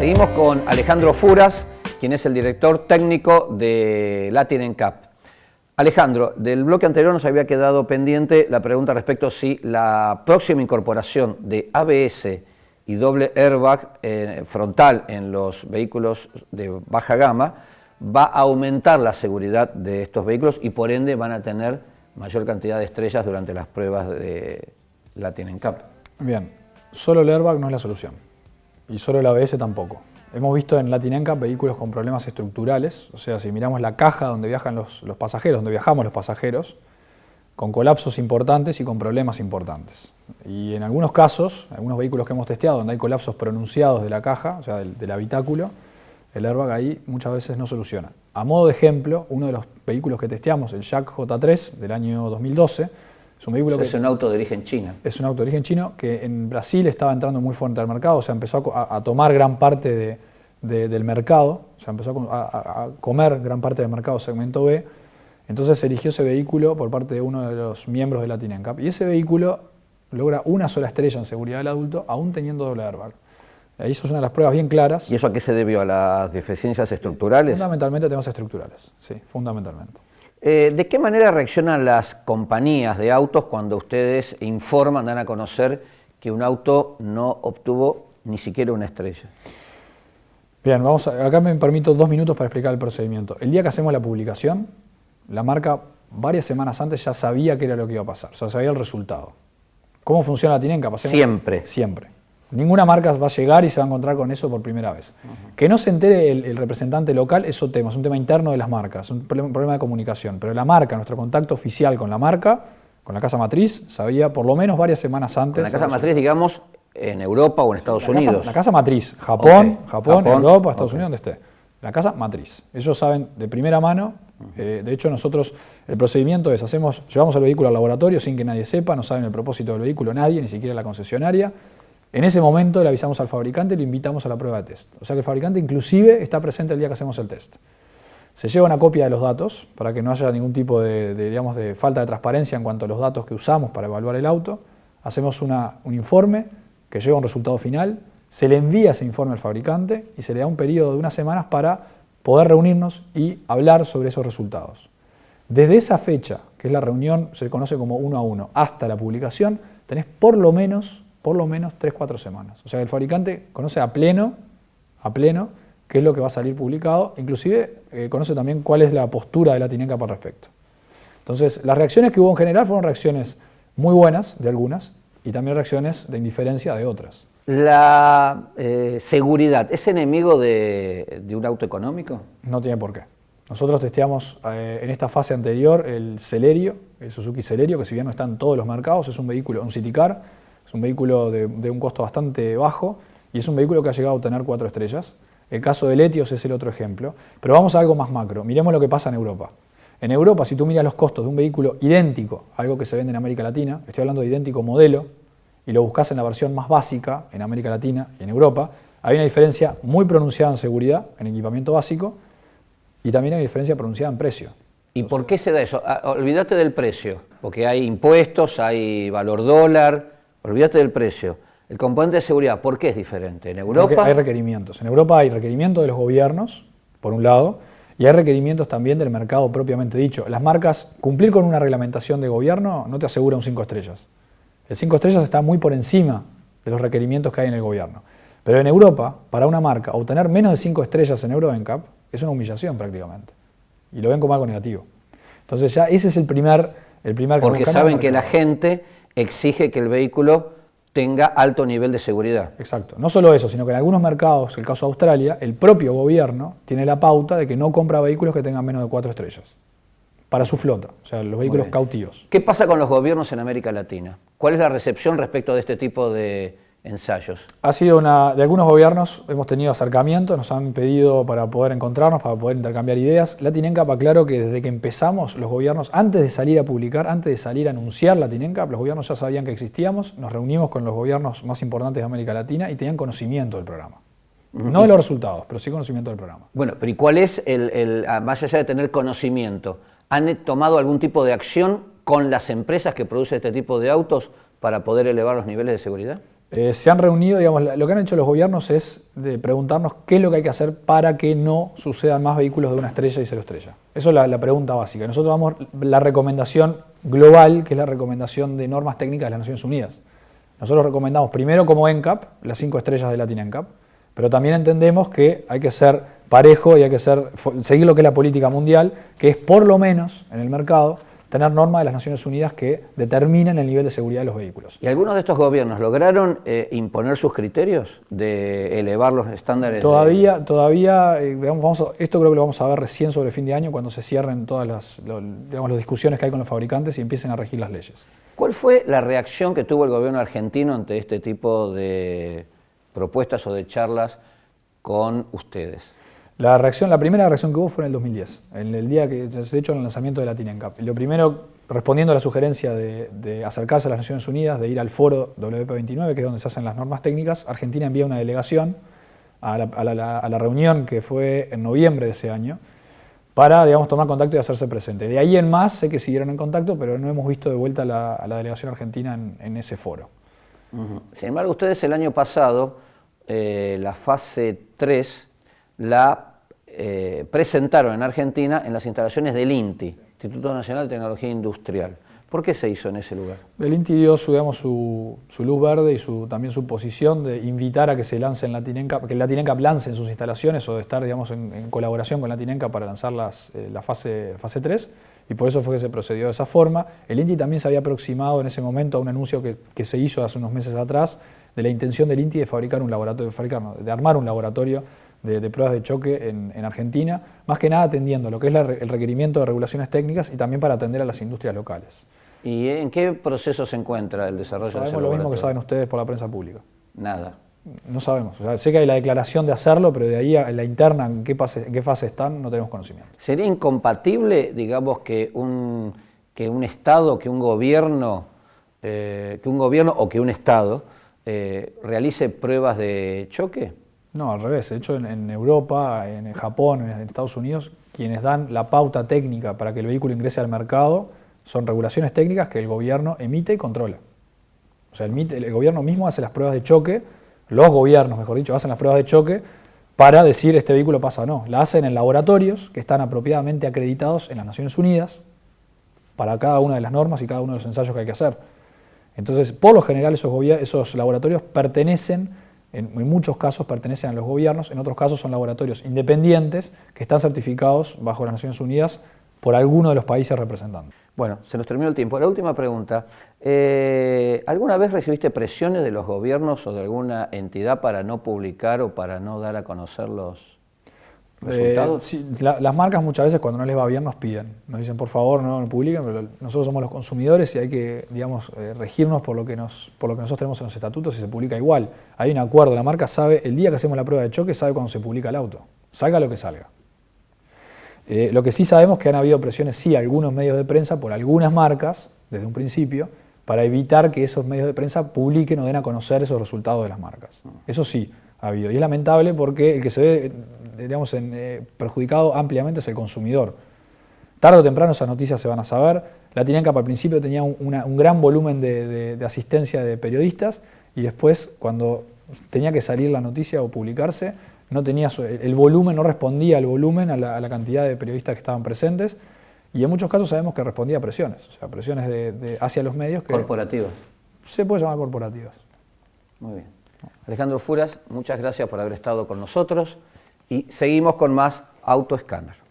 Seguimos con Alejandro Furas, quien es el director técnico de Latin NCAP. Alejandro, del bloque anterior nos había quedado pendiente la pregunta respecto a si la próxima incorporación de ABS y doble airbag frontal en los vehículos de baja gama va a aumentar la seguridad de estos vehículos y por ende van a tener mayor cantidad de estrellas durante las pruebas de Latin NCAP. Bien, solo el airbag no es la solución y solo el ABS tampoco. Hemos visto en Latin NCAP vehículos con problemas estructurales, o sea, si miramos la caja donde viajan los pasajeros, donde viajamos los pasajeros, con colapsos importantes y con problemas importantes. Y en algunos casos, algunos vehículos que hemos testeado donde hay colapsos pronunciados de la caja, o sea, del habitáculo, el airbag ahí muchas veces no soluciona. A modo de ejemplo, uno de los vehículos que testeamos, el Jack J3 del año 2012, es un vehículo que... Es un auto de origen chino. Es un auto de origen chino que en Brasil estaba entrando muy fuerte al mercado, o sea, empezó a tomar gran parte del mercado, o sea, empezó a comer gran parte del mercado segmento B. Entonces se eligió ese vehículo por parte de uno de los miembros de Latin NCAP. Y ese vehículo logra una sola estrella en seguridad del adulto, aún teniendo doble airbag. Ahí eso es una de las pruebas bien claras. ¿Y eso a qué se debió? ¿A las deficiencias estructurales? Fundamentalmente a temas estructurales, sí, fundamentalmente. ¿De qué manera reaccionan las compañías de autos cuando ustedes informan, dan a conocer que un auto no obtuvo ni siquiera una estrella? Bien, acá me permito 2 minutos para explicar el procedimiento. El día que hacemos la publicación, la marca varias semanas antes ya sabía qué era lo que iba a pasar, o sea, sabía el resultado. ¿Cómo funciona Latin NCAP? Siempre. Siempre. Ninguna marca va a llegar y se va a encontrar con eso por primera vez. Que no se entere el representante local es un tema interno de las marcas, un problema de comunicación. Pero la marca, nuestro contacto oficial con la marca, con la casa matriz, sabía por lo menos varias semanas antes. Con la casa matriz, digamos, en Europa o en Estados Unidos. La casa matriz, Japón, Europa, Estados Okay. Unidos, donde esté. La casa matriz. Ellos saben de primera mano. De hecho, nosotros, el procedimiento es, llevamos el vehículo al laboratorio sin que nadie sepa, no saben el propósito del vehículo nadie, ni siquiera la concesionaria. En ese momento le avisamos al fabricante y lo invitamos a la prueba de test. O sea que el fabricante inclusive está presente el día que hacemos el test. Se lleva una copia de los datos para que no haya ningún tipo de falta de transparencia en cuanto a los datos que usamos para evaluar el auto. Hacemos un informe que lleva un resultado final, se le envía ese informe al fabricante y se le da un periodo de unas semanas para poder reunirnos y hablar sobre esos resultados. Desde esa fecha, que es la reunión, se conoce como 1 a 1, hasta la publicación, tenés por lo menos 3-4 semanas. O sea, el fabricante conoce a pleno qué es lo que va a salir publicado, inclusive conoce también cuál es la postura de Latin NCAP al respecto. Entonces, las reacciones que hubo en general fueron reacciones muy buenas de algunas y también reacciones de indiferencia de otras. ¿La seguridad es enemigo de un auto económico? No tiene por qué. Nosotros testeamos en esta fase anterior el Celerio, el Suzuki Celerio, que si bien no está en todos los mercados, es un vehículo, un city car, es un vehículo de un costo bastante bajo y es un vehículo que ha llegado a obtener 4 estrellas. El caso de Etios es el otro ejemplo. Pero vamos a algo más macro. Miremos lo que pasa en Europa. En Europa, si tú miras los costos de un vehículo idéntico, algo que se vende en América Latina, estoy hablando de idéntico modelo, y lo buscas en la versión más básica en América Latina y en Europa, hay una diferencia muy pronunciada en seguridad, en equipamiento básico, y también hay una diferencia pronunciada en precio. ¿Y por qué se da eso? Olvídate del precio, porque hay impuestos, hay valor dólar, olvídate del precio. El componente de seguridad, ¿por qué es diferente? En Europa hay requerimientos. En Europa hay requerimientos de los gobiernos, por un lado, y hay requerimientos también del mercado propiamente dicho. Las marcas, cumplir con una reglamentación de gobierno no te asegura un 5 estrellas. El 5 estrellas está muy por encima de los requerimientos que hay en el gobierno. Pero en Europa, para una marca, obtener menos de 5 estrellas en Euro NCAP es una humillación prácticamente. Y lo ven como algo negativo. Entonces ya ese es el primer porque saben que la gente exige que el vehículo tenga alto nivel de seguridad. Exacto. No solo eso, sino que en algunos mercados, el caso de Australia, el propio gobierno tiene la pauta de que no compra vehículos que tengan menos de 4 estrellas. Para su flota, o sea, los vehículos cautivos. ¿Qué pasa con los gobiernos en América Latina? ¿Cuál es la recepción respecto de este tipo de ensayos? Ha sido de algunos gobiernos, hemos tenido acercamientos, nos han pedido para poder encontrarnos, para poder intercambiar ideas. Latin NCAP, aclaro que desde que empezamos, los gobiernos, antes de salir a publicar, antes de salir a anunciar Latin NCAP, los gobiernos ya sabían que existíamos, nos reunimos con los gobiernos más importantes de América Latina y tenían conocimiento del programa. No de los resultados, pero sí conocimiento del programa. Bueno, pero ¿y cuál es más allá de tener conocimiento? ¿Han tomado algún tipo de acción con las empresas que producen este tipo de autos para poder elevar los niveles de seguridad? Se han reunido, digamos, lo que han hecho los gobiernos es de preguntarnos qué es lo que hay que hacer para que no sucedan más vehículos de una estrella y cero estrella. Eso es la pregunta básica. Nosotros damos la recomendación global, que es la recomendación de normas técnicas de las Naciones Unidas. Nosotros recomendamos primero como NCAP, las 5 estrellas de Latin NCAP, pero también entendemos que hay que ser parejo y hay que seguir lo que es la política mundial, que es por lo menos en el mercado tener normas de las Naciones Unidas que determinen el nivel de seguridad de los vehículos. ¿Y algunos de estos gobiernos lograron imponer sus criterios de elevar los estándares? Todavía, esto creo que lo vamos a ver recién sobre fin de año, cuando se cierren todas las discusiones que hay con los fabricantes y empiecen a regir las leyes. ¿Cuál fue la reacción que tuvo el gobierno argentino ante este tipo de propuestas o de charlas con ustedes? La primera reacción que hubo fue en el 2010, en el día que se hecho en el lanzamiento de Latin NCAP. Lo primero, respondiendo a la sugerencia de acercarse a las Naciones Unidas, de ir al foro WP29, que es donde se hacen las normas técnicas, Argentina envía una delegación a la reunión que fue en noviembre de ese año, para, digamos, tomar contacto y hacerse presente. De ahí en más sé que siguieron en contacto, pero no hemos visto de vuelta a la delegación argentina en ese foro. Sin embargo, ustedes el año pasado, la fase 3, la presentaron en Argentina en las instalaciones del INTI, Instituto Nacional de Tecnología Industrial. ¿Por qué se hizo en ese lugar? El INTI dio su luz verde y también su posición de invitar a que se lance en Latin NCAP, que el Latin NCAP lance en sus instalaciones o de estar, digamos, en colaboración con Latin NCAP para lanzar la fase 3, y por eso fue que se procedió de esa forma. El INTI también se había aproximado en ese momento a un anuncio que se hizo hace unos meses atrás de la intención del INTI de armar un laboratorio de pruebas de choque en Argentina, más que nada atendiendo lo que es el requerimiento de regulaciones técnicas y también para atender a las industrias locales. ¿Y en qué proceso se encuentra el desarrollo de ese laboratorio? Sabemos lo mismo que saben ustedes por la prensa pública. Nada. No sabemos. O sea, sé que hay la declaración de hacerlo, pero de ahí a la interna, en qué fase están, no tenemos conocimiento. ¿Sería incompatible, digamos, que un Estado, que un gobierno o que un Estado realice pruebas de choque? No, al revés. De hecho, en Europa, en Japón, en Estados Unidos, quienes dan la pauta técnica para que el vehículo ingrese al mercado son regulaciones técnicas que el gobierno emite y controla. O sea, el gobierno mismo hace las pruebas de choque, los gobiernos, mejor dicho, hacen las pruebas de choque para decir este vehículo pasa o no. La hacen en laboratorios que están apropiadamente acreditados en las Naciones Unidas para cada una de las normas y cada uno de los ensayos que hay que hacer. Entonces, por lo general, esos laboratorios pertenecen, en muchos casos pertenecen a los gobiernos, en otros casos son laboratorios independientes que están certificados bajo las Naciones Unidas por alguno de los países representantes. Bueno, se nos terminó el tiempo. La última pregunta. ¿Alguna vez recibiste presiones de los gobiernos o de alguna entidad para no publicar o para no dar a conocer los resultados? Sí, las marcas muchas veces cuando no les va bien nos piden. Nos dicen, por favor, no publiquen, pero nosotros somos los consumidores y hay que, digamos, regirnos por lo que nosotros tenemos en los estatutos y se publica igual. Hay un acuerdo, la marca sabe, el día que hacemos la prueba de choque, sabe cuando se publica el auto. Salga lo que salga. Lo que sí sabemos es que han habido presiones, sí, algunos medios de prensa por algunas marcas, desde un principio, para evitar que esos medios de prensa publiquen o den a conocer esos resultados de las marcas. Eso sí ha habido. Y es lamentable porque el que se ve, digamos, perjudicado ampliamente es el consumidor. Tarde o temprano esas noticias se van a saber. Latin NCAP al principio tenía un gran volumen de asistencia de periodistas y después, cuando tenía que salir la noticia o publicarse, no tenía el volumen, no respondía al volumen, a la cantidad de periodistas que estaban presentes, y en muchos casos sabemos que respondía a presiones, o sea, presiones hacia los medios. ¿Corporativas? Se puede llamar corporativas. Muy bien. Alejandro Furas, muchas gracias por haber estado con nosotros y seguimos con más Autoescáner.